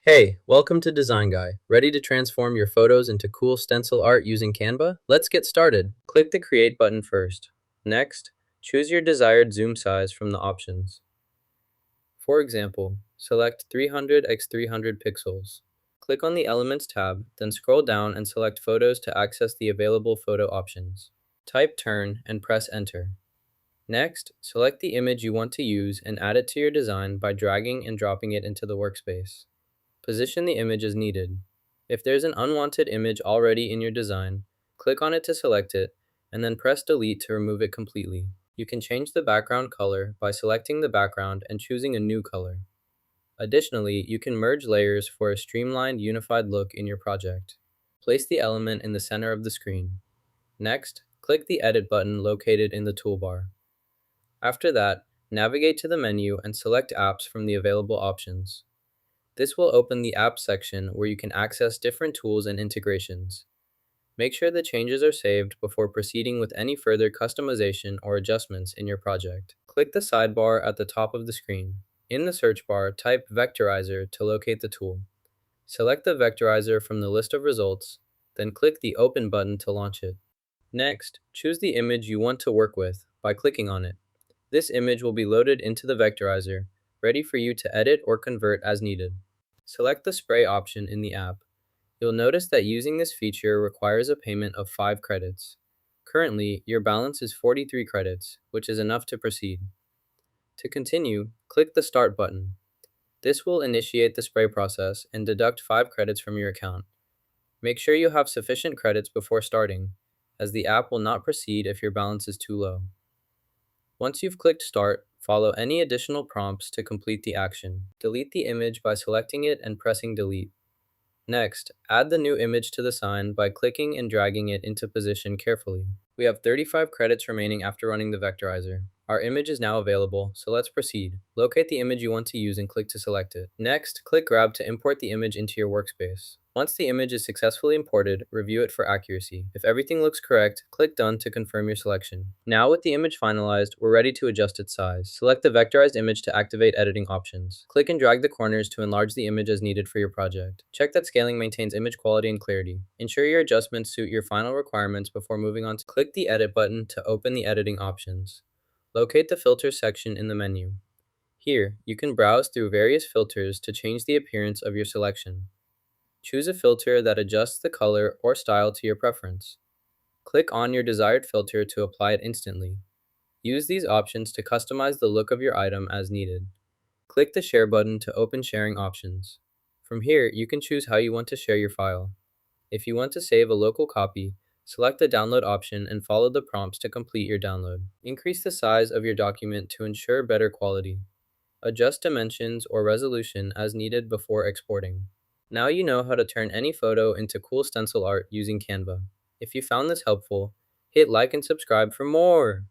Hey, welcome to Design Guy. Ready to transform your photos into cool stencil art using Canva? Let's get started. Click the Create button first. Next, choose your desired zoom size from the options. For example, select 300 x 300 pixels. Click on the Elements tab, then scroll down and select Photos to access the available photo options. Type Turn and press Enter. Next, select the image you want to use and add it to your design by dragging and dropping it into the workspace. Position the image as needed. If there's an unwanted image already in your design, click on it to select it, and then press Delete to remove it completely. You can change the background color by selecting the background and choosing a new color. Additionally, you can merge layers for a streamlined, unified look in your project. Place the element in the center of the screen. Next, click the Edit button located in the toolbar. After that, navigate to the menu and select Apps from the available options. This will open the Apps section where you can access different tools and integrations. Make sure the changes are saved before proceeding with any further customization or adjustments in your project. Click the sidebar at the top of the screen. In the search bar, type Vectorizer to locate the tool. Select the Vectorizer from the list of results, then click the Open button to launch it. Next, choose the image you want to work with by clicking on it. This image will be loaded into the Vectorizer, ready for you to edit or convert as needed. Select the spray option in the app. You'll notice that using this feature requires a payment of 5 credits. Currently, your balance is 43 credits, which is enough to proceed. To continue, click the Start button. This will initiate the spray process and deduct 5 credits from your account. Make sure you have sufficient credits before starting, as the app will not proceed if your balance is too low. Once you've clicked Start, follow any additional prompts to complete the action. Delete the image by selecting it and pressing Delete. Next, add the new image to the sign by clicking and dragging it into position carefully. We have 35 credits remaining after running the vectorizer. Our image is now available, so let's proceed. Locate the image you want to use and click to select it. Next, click Grab to import the image into your workspace. Once the image is successfully imported, review it for accuracy. If everything looks correct, click Done to confirm your selection. Now with the image finalized, we're ready to adjust its size. Select the vectorized image to activate editing options. Click and drag the corners to enlarge the image as needed for your project. Check that scaling maintains image quality and clarity. Ensure your adjustments suit your final requirements before moving on to click the Edit button to open the editing options. Locate the Filters section in the menu. Here, you can browse through various filters to change the appearance of your selection. Choose a filter that adjusts the color or style to your preference. Click on your desired filter to apply it instantly. Use these options to customize the look of your item as needed. Click the Share button to open sharing options. From here, you can choose how you want to share your file. If you want to save a local copy, select the Download option and follow the prompts to complete your download. Increase the size of your document to ensure better quality. Adjust dimensions or resolution as needed before exporting. Now you know how to turn any photo into cool stencil art using Canva. If you found this helpful, hit like and subscribe for more!